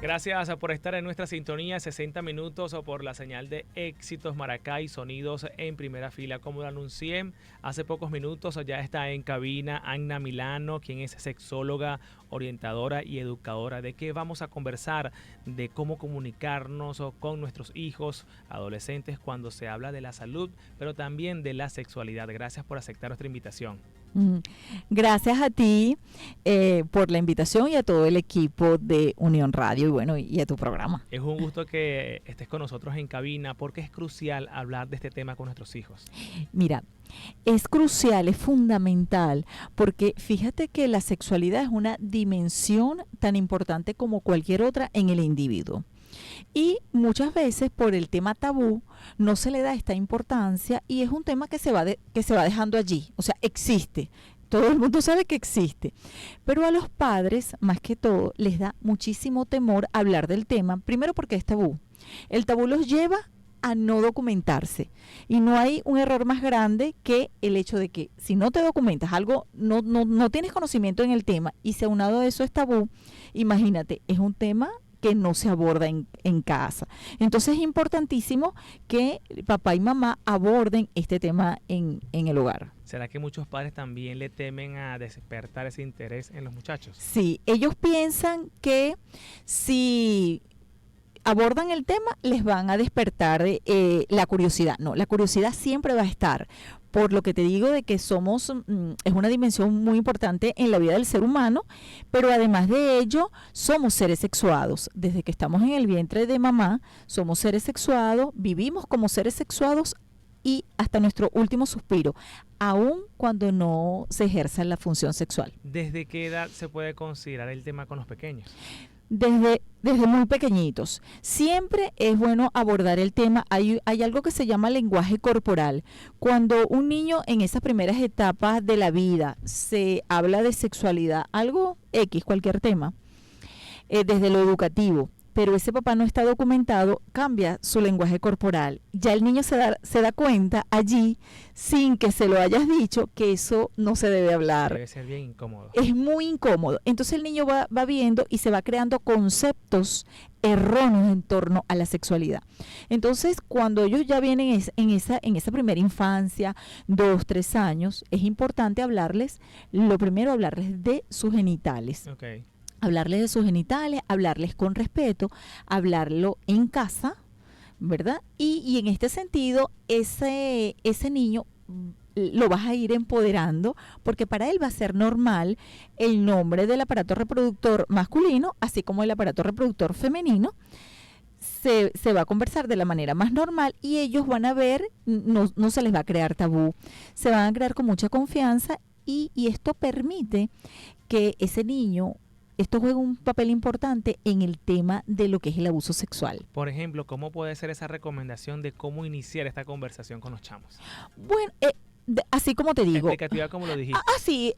Gracias por estar en nuestra sintonía 60 minutos o por la señal de Éxitos Maracay, sonidos en primera fila. Como lo anuncié hace pocos minutos, ya está en cabina Anna Milano, quien es sexóloga, orientadora y educadora. ¿De qué vamos a conversar? De cómo comunicarnos con nuestros hijos, adolescentes, cuando se habla de la salud, pero también de la sexualidad. Gracias por aceptar nuestra invitación. Gracias a ti por la invitación y a todo el equipo de Unión Radio y a tu programa. Es un gusto que estés con nosotros en cabina porque es crucial hablar de este tema con nuestros hijos. Mira, es crucial, es fundamental, porque fíjate que la sexualidad es una dimensión tan importante como cualquier otra en el individuo. Y muchas veces por el tema tabú no se le da esta importancia y es un tema que se va dejando allí, o sea, existe. Todo el mundo sabe que existe, pero a los padres, más que todo, les da muchísimo temor hablar del tema, primero porque es tabú. El tabú los lleva a no documentarse y no hay un error más grande que el hecho de que si no te documentas algo, no tienes conocimiento en el tema y si aunado a eso es tabú, imagínate, es un tema que no se aborda en casa. Entonces es importantísimo que papá y mamá aborden este tema en el hogar. ¿Será que muchos padres también le temen a despertar ese interés en los muchachos? Sí, ellos piensan que si abordan el tema les van a despertar la curiosidad. No, la curiosidad siempre va a estar. Por lo que te digo de que es una dimensión muy importante en la vida del ser humano, pero además de ello, somos seres sexuados. Desde que estamos en el vientre de mamá, somos seres sexuados, vivimos como seres sexuados y hasta nuestro último suspiro, aun cuando no se ejerza la función sexual. ¿Desde qué edad se puede considerar el tema con los pequeños? Desde muy pequeñitos. Siempre es bueno abordar el tema. Hay algo que se llama lenguaje corporal. Cuando un niño en esas primeras etapas de la vida se habla de sexualidad, algo X, cualquier tema, desde lo educativo, pero ese papá no está documentado, cambia su lenguaje corporal. Ya el niño se da cuenta allí, sin que se lo hayas dicho, que eso no se debe hablar. Debe ser bien incómodo. Es muy incómodo. Entonces el niño va viendo y se va creando conceptos erróneos en torno a la sexualidad. Entonces, cuando ellos ya vienen en esa primera infancia, 2, 3 años, es importante hablarles de sus genitales. Okay. Hablarles de sus genitales, hablarles con respeto, hablarlo en casa, ¿verdad? Y en este sentido, ese niño lo vas a ir empoderando porque para él va a ser normal el nombre del aparato reproductor masculino, así como el aparato reproductor femenino. Se va a conversar de la manera más normal y ellos van a ver, no se les va a crear tabú, se van a crear con mucha confianza y esto permite que ese niño, esto juega un papel importante en el tema de lo que es el abuso sexual. Por ejemplo, ¿cómo puede ser esa recomendación de cómo iniciar esta conversación con los chamos? Bueno, así como te digo. Explicativa como lo dijiste. Sí,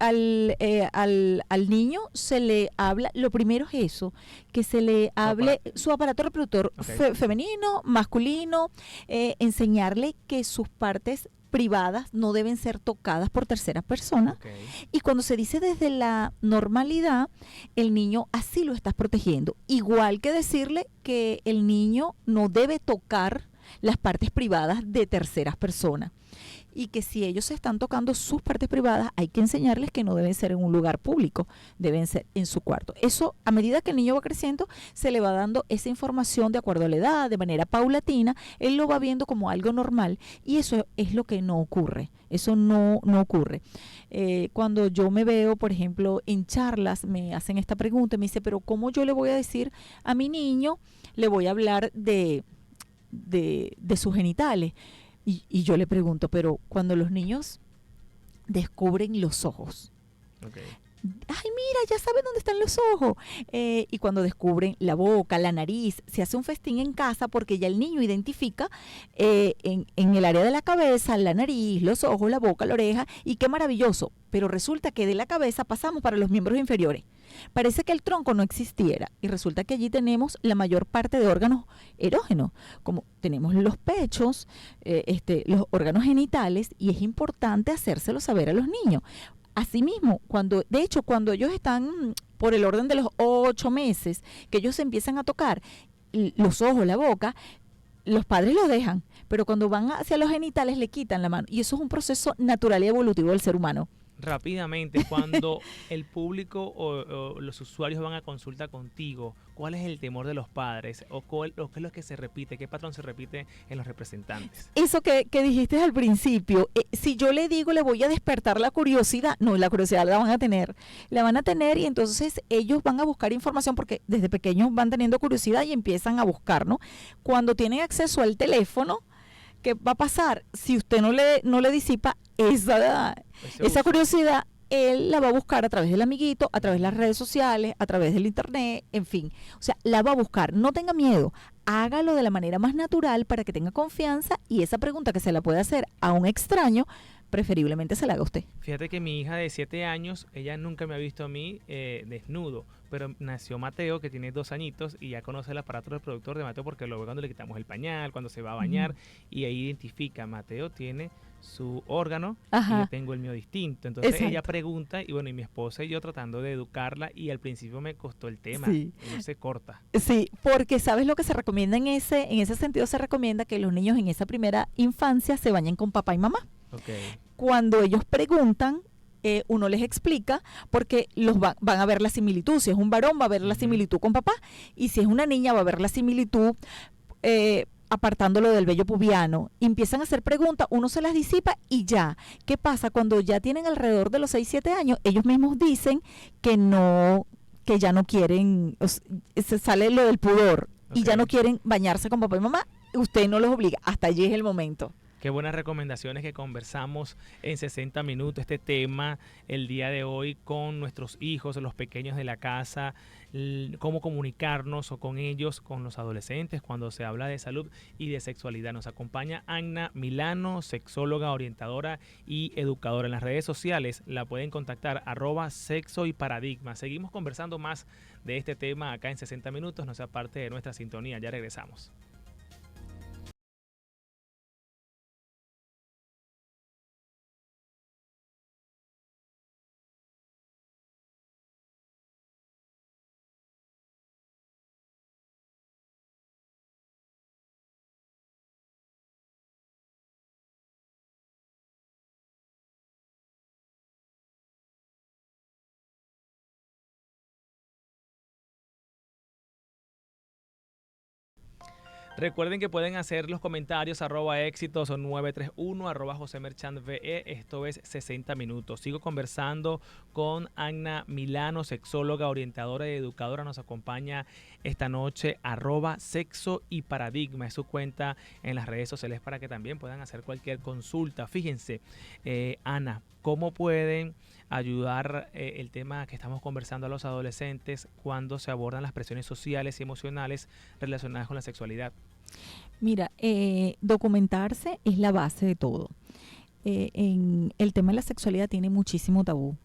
al niño se le habla, lo primero es eso, que se le hable su aparato reproductor femenino, masculino, enseñarle que sus partes privadas no deben ser tocadas por terceras personas. Y cuando se dice desde la normalidad, el niño así lo estás protegiendo. Igual que decirle que el niño no debe tocar las partes privadas de terceras personas. Y que si ellos se están tocando sus partes privadas, hay que enseñarles que no deben ser en un lugar público, deben ser en su cuarto. Eso, a medida que el niño va creciendo, se le va dando esa información de acuerdo a la edad, de manera paulatina, él lo va viendo como algo normal y eso es lo que no ocurre, eso no ocurre. Cuando yo me veo, por ejemplo, en charlas, me hacen esta pregunta, me dice, pero ¿cómo yo le voy a decir a mi niño, le voy a hablar de sus genitales? Y yo le pregunto, pero cuando los niños descubren los ojos, ay, mira, ya saben dónde están los ojos, y cuando descubren la boca, la nariz, se hace un festín en casa porque ya el niño identifica en el área de la cabeza, la nariz, los ojos, la boca, la oreja, y qué maravilloso, pero resulta que de la cabeza pasamos para los miembros inferiores. Parece que el tronco no existiera y resulta que allí tenemos la mayor parte de órganos erógenos, como tenemos los pechos, los órganos genitales, y es importante hacérselo saber a los niños. Asimismo, cuando ellos están por el orden de los 8 meses, que ellos se empiezan a tocar los ojos, la boca, los padres los dejan, pero cuando van hacia los genitales le quitan la mano. Y eso es un proceso natural y evolutivo del ser humano. Rápidamente, cuando el público o los usuarios van a consulta contigo, ¿cuál es el temor de los padres? ¿O qué es lo que se repite? ¿Qué patrón se repite en los representantes? Eso que dijiste al principio, si yo le digo, le voy a despertar la curiosidad, no, la curiosidad la van a tener y entonces ellos van a buscar información porque desde pequeños van teniendo curiosidad y empiezan a buscar, ¿no? Cuando tienen acceso al teléfono, ¿qué va a pasar? Si usted no le disipa esa curiosidad, él la va a buscar a través del amiguito, a través de las redes sociales, a través del internet, en fin. O sea, la va a buscar. No tenga miedo. Hágalo de la manera más natural para que tenga confianza y esa pregunta que se la puede hacer a un extraño, preferiblemente se la haga usted. Fíjate que mi hija de 7 años, ella nunca me ha visto a mí desnudo, pero nació Mateo, que tiene 2 añitos, y ya conoce el aparato reproductor de Mateo porque lo ve cuando le quitamos el pañal, cuando se va a bañar, y ahí identifica, Mateo tiene su órgano, y yo tengo el mío distinto. Entonces Exacto. ella pregunta, y bueno, y mi esposa y yo tratando de educarla, y al principio me costó el tema, Sí. uno se corta. Sí, porque ¿sabes lo que se recomienda en ese sentido? Se recomienda que los niños en esa primera infancia se bañen con papá y mamá. Okay. Cuando ellos preguntan, uno les explica porque van a ver la similitud. Si es un varón va a ver la similitud con papá y si es una niña va a ver la similitud apartándolo del vello pubiano. Y empiezan a hacer preguntas, uno se las disipa y ya. ¿Qué pasa? Cuando ya tienen alrededor de los 6, 7 años, ellos mismos dicen que ya no quieren, se sale lo del pudor y ya no quieren bañarse con papá y mamá. Usted no los obliga, hasta allí es el momento. Qué buenas recomendaciones que conversamos en 60 minutos, este tema el día de hoy con nuestros hijos, los pequeños de la casa, cómo comunicarnos o con ellos, con los adolescentes, cuando se habla de salud y de sexualidad. Nos acompaña Anna Milano, sexóloga, orientadora y educadora. En las redes sociales la pueden contactar @sexo y paradigma. Seguimos conversando más de este tema acá en 60 minutos, no sea parte de nuestra sintonía, ya regresamos. Recuerden que pueden hacer los comentarios @éxitos o 931 @josemerchantve. Esto es 60 minutos. Sigo conversando con Anna Milano, sexóloga, orientadora y educadora. Nos acompaña esta noche @sexo y paradigma. Es su cuenta en las redes sociales para que también puedan hacer cualquier consulta. Fíjense, Ana, ¿cómo pueden ayudar el tema que estamos conversando a los adolescentes cuando se abordan las presiones sociales y emocionales relacionadas con la sexualidad? Mira, documentarse es la base de todo. En el tema de la sexualidad tiene muchísimo tabú.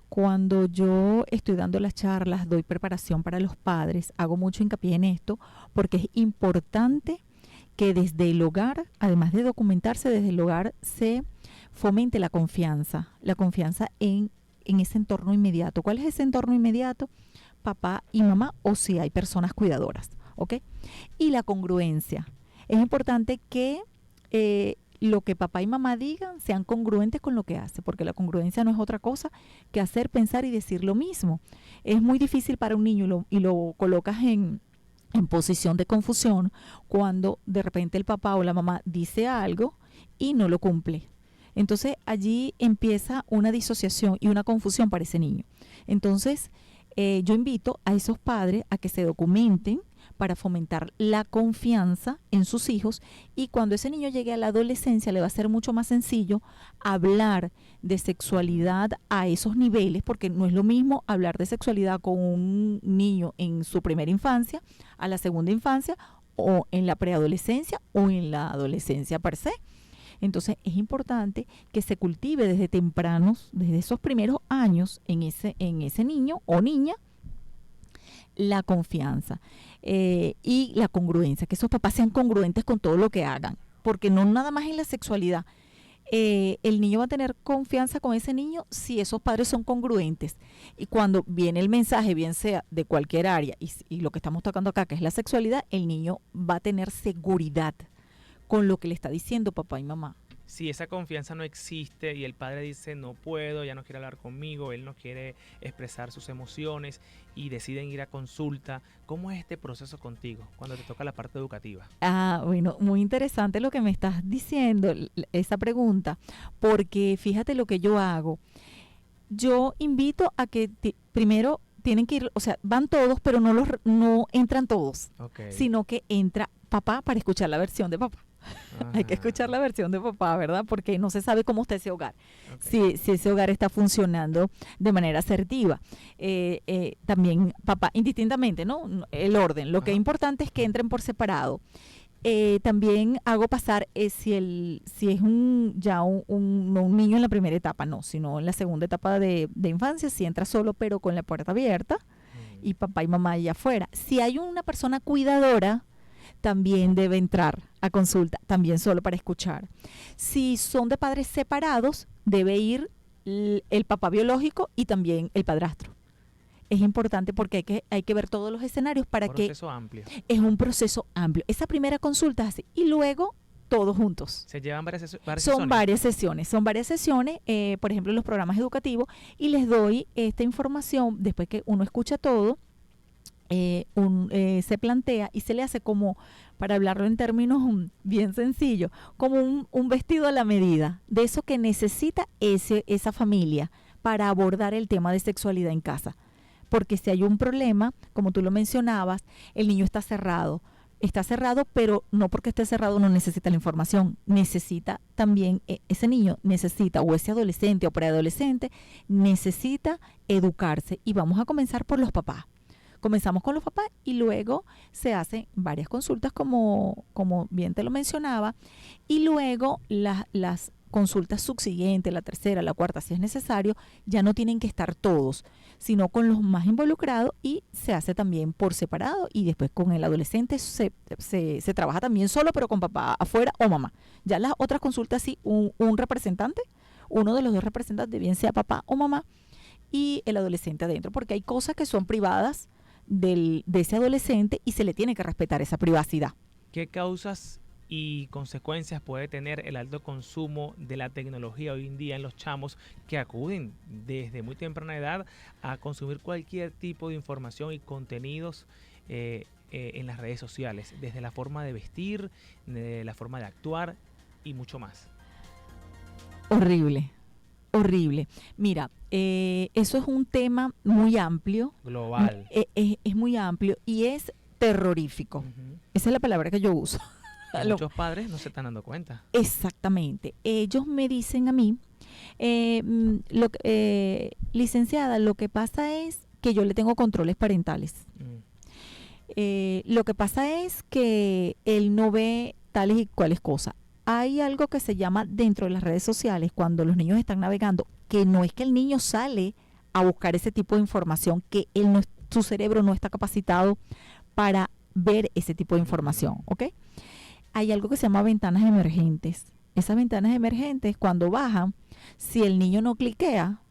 Cuando yo estoy dando las charlas, doy preparación para los padres, hago mucho hincapié en esto porque es importante que desde el hogar, además de documentarse, desde el hogar se fomente la confianza en ese entorno inmediato. ¿Cuál es ese entorno inmediato? Papá y mamá, o si hay personas cuidadoras, ¿ok? Y la congruencia. Es importante que lo que papá y mamá digan sean congruentes con lo que hace, porque la congruencia no es otra cosa que hacer, pensar y decir lo mismo. Es muy difícil para un niño y lo colocas en posición de confusión cuando de repente el papá o la mamá dice algo y no lo cumple. Entonces allí empieza una disociación y una confusión para ese niño. Entonces yo invito a esos padres a que se documenten para fomentar la confianza en sus hijos y cuando ese niño llegue a la adolescencia le va a ser mucho más sencillo hablar de sexualidad a esos niveles, porque no es lo mismo hablar de sexualidad con un niño en su primera infancia, a la segunda infancia o en la preadolescencia o en la adolescencia per se. Entonces es importante que se cultive desde tempranos, desde esos primeros años en ese niño o niña, la confianza y la congruencia, que esos papás sean congruentes con todo lo que hagan, porque no nada más en la sexualidad, el niño va a tener confianza con ese niño si esos padres son congruentes. Y cuando viene el mensaje, bien sea de cualquier área, y lo que estamos tocando acá, que es la sexualidad, el niño va a tener seguridad con lo que le está diciendo papá y mamá. Si esa confianza no existe y el padre dice no puedo, ya no quiere hablar conmigo, él no quiere expresar sus emociones y deciden ir a consulta, ¿cómo es este proceso contigo cuando te toca la parte educativa? Bueno, muy interesante lo que me estás diciendo, esa pregunta, porque fíjate lo que yo hago. Yo invito a que primero tienen que ir, o sea, van todos, pero no entran todos, Okay. sino que entra papá para escuchar la versión de papá. Ajá. Hay que escuchar la versión de papá, ¿verdad? Porque no se sabe cómo está ese hogar, Okay. si ese hogar está funcionando de manera asertiva. También papá, indistintamente, ¿no? El orden. Lo que es importante es que entren por separado. También hago pasar si es un no un niño en la primera etapa, no, sino en la segunda etapa de infancia, si entra solo pero con la puerta abierta y papá y mamá allá afuera. Si hay una persona cuidadora, también debe entrar a consulta, también solo para escuchar. Si son de padres separados, debe ir el papá biológico y también el padrastro. Es importante porque hay que ver todos los escenarios para que... Proceso amplio. Es un proceso amplio. Esa primera consulta es así. Y luego todos juntos. ¿Se llevan varias sesiones? Son varias sesiones, por ejemplo, en los programas educativos, y les doy esta información después que uno escucha todo. Se plantea y se le hace como, para hablarlo en términos bien sencillos, como un vestido a la medida de eso que necesita esa familia para abordar el tema de sexualidad en casa. Porque si hay un problema, como tú lo mencionabas, el niño está cerrado, pero no porque esté cerrado no necesita la información, necesita también, ese niño necesita, o ese adolescente o preadolescente, necesita educarse, y vamos a comenzar por los papás. Comenzamos con los papás y luego se hacen varias consultas, como bien te lo mencionaba, y luego las consultas subsiguientes, la tercera, la cuarta, si es necesario, ya no tienen que estar todos, sino con los más involucrados, y se hace también por separado, y después con el adolescente se trabaja también solo, pero con papá afuera o mamá. Ya las otras consultas sí, un representante, uno de los dos representantes, bien sea papá o mamá, y el adolescente adentro, porque hay cosas que son privadas de ese adolescente y se le tiene que respetar esa privacidad. ¿Qué causas y consecuencias puede tener el alto consumo de la tecnología hoy en día en los chamos que acuden desde muy temprana edad a consumir cualquier tipo de información y contenidos en las redes sociales, desde la forma de vestir, de la forma de actuar y mucho más? Horrible. Mira, eso es un tema muy amplio. Global. Es muy amplio y es terrorífico. Esa es la palabra que yo uso. Muchos padres no se están dando cuenta. Exactamente. Ellos me dicen a mí, licenciada, lo que pasa es que yo le tengo controles parentales. Lo que pasa es que él no ve tales y cuales cosas. Hay algo que se llama dentro de las redes sociales, cuando los niños están navegando, que no es que el niño sale a buscar ese tipo de información, que su cerebro no está capacitado para ver ese tipo de información, ¿ok? Hay algo que se llama ventanas emergentes. Esas ventanas emergentes, cuando bajan, si el niño no cliquea,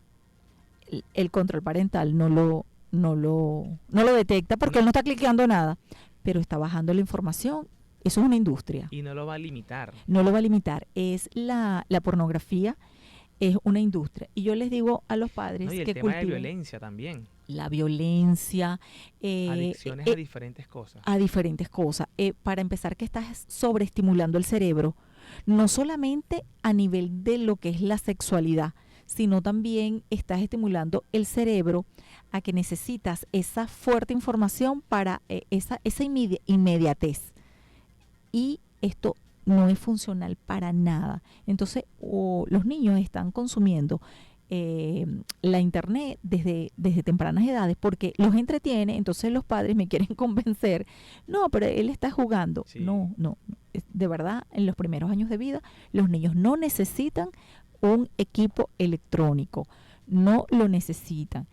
el control parental no lo detecta, porque él no está cliqueando nada, pero está bajando la información. Eso es una industria. Y no lo va a limitar. No lo va a limitar. Es la pornografía, es una industria. Y yo les digo a los padres y el que tema de cultiven violencia también. La violencia. Adicciones a diferentes cosas. A diferentes cosas. Para empezar, que estás sobreestimulando el cerebro, no solamente a nivel de lo que es la sexualidad, sino también estás estimulando el cerebro a que necesitas esa fuerte información para esa inmediatez. Y esto no es funcional para nada. Entonces, los niños están consumiendo la internet desde tempranas edades porque los entretiene. Entonces los padres me quieren convencer, no, pero él está jugando. Sí. No, de verdad, en los primeros años de vida los niños no necesitan un equipo electrónico, no lo necesitan.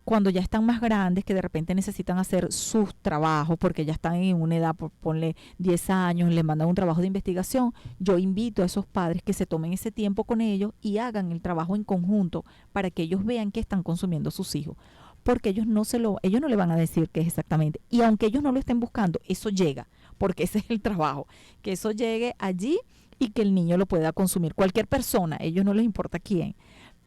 cuando ya están más grandes, que de repente necesitan hacer sus trabajos, porque ya están en una edad, ponle 10 años, les mandan un trabajo de investigación, yo invito a esos padres que se tomen ese tiempo con ellos y hagan el trabajo en conjunto para que ellos vean que están consumiendo sus hijos. Porque ellos no le van a decir qué es exactamente. Y aunque ellos no lo estén buscando, eso llega, porque ese es el trabajo, que eso llegue allí y que el niño lo pueda consumir. Cualquier persona, a ellos no les importa quién.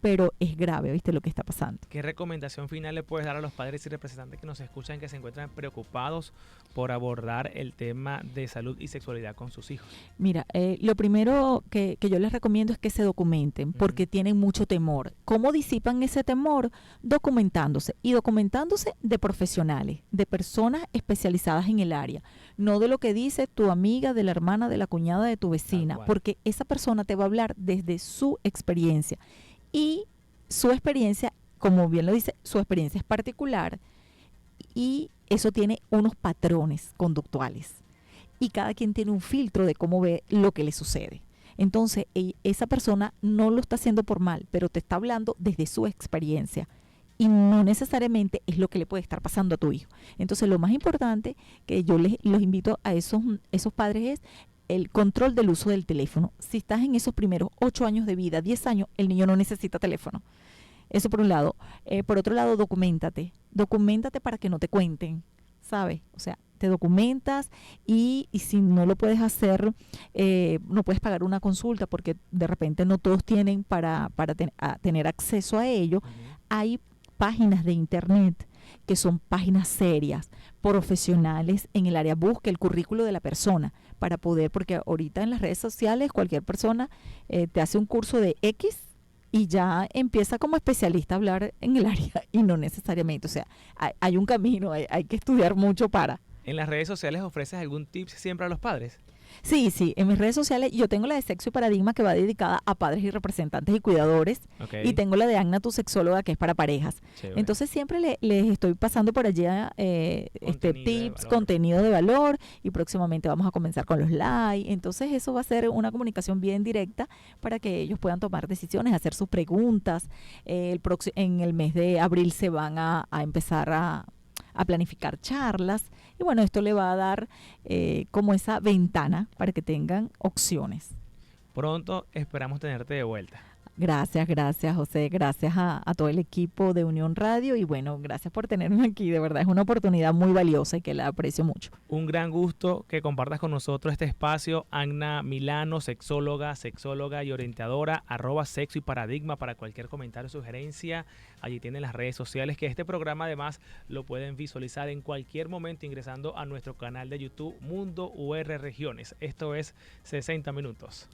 Pero es grave, ¿viste lo que está pasando? ¿Qué recomendación final le puedes dar a los padres y representantes que nos escuchan que se encuentran preocupados por abordar el tema de salud y sexualidad con sus hijos? Mira, lo primero que yo les recomiendo es que se documenten porque tienen mucho temor. ¿Cómo disipan ese temor? Documentándose y documentándose de profesionales, de personas especializadas en el área, no de lo que dice tu amiga, de la hermana, de la cuñada, de tu vecina, porque esa persona te va a hablar desde su experiencia. Y su experiencia, como bien lo dice, su experiencia es particular y eso tiene unos patrones conductuales. Y cada quien tiene un filtro de cómo ve lo que le sucede. Entonces, esa persona no lo está haciendo por mal, pero te está hablando desde su experiencia. Y no necesariamente es lo que le puede estar pasando a tu hijo. Entonces, lo más importante que yo los invito a esos padres es el control del uso del teléfono. Si estás en esos primeros 8 años de vida, 10 años, el niño no necesita teléfono. Eso por un lado. Por otro lado, documéntate. Documéntate para que no te cuenten, ¿sabes? O sea, te documentas y si no lo puedes hacer, no puedes pagar una consulta porque de repente no todos tienen para tener acceso a ello. Hay páginas de internet que son páginas serias, profesionales en el área. Busca el currículo de la persona para poder, porque ahorita en las redes sociales cualquier persona te hace un curso de X y ya empieza como especialista a hablar en el área y no necesariamente, o sea, hay un camino, hay que estudiar mucho para. ¿En las redes sociales ofreces algún tip siempre a los padres? Sí, en mis redes sociales yo tengo la de Sexo y Paradigma que va dedicada a padres y representantes y cuidadores, y tengo la de Agna, tu sexóloga, que es para parejas. Chévere. Entonces siempre les estoy pasando por allá tips, contenido de valor, y próximamente vamos a comenzar con los live. Entonces eso va a ser una comunicación bien directa para que ellos puedan tomar decisiones, hacer sus preguntas. En el mes de abril se van a empezar a planificar charlas y bueno, esto le va a dar como esa ventana para que tengan opciones. Pronto esperamos tenerte de vuelta. Gracias José, gracias a todo el equipo de Unión Radio y bueno, gracias por tenerme aquí, de verdad es una oportunidad muy valiosa y que la aprecio mucho. Un gran gusto que compartas con nosotros este espacio. Agna Milano, sexóloga y orientadora, @sexo y paradigma para cualquier comentario o sugerencia. Allí tienen las redes sociales, que este programa además lo pueden visualizar en cualquier momento ingresando a nuestro canal de YouTube Mundo UR Regiones. Esto es 60 Minutos.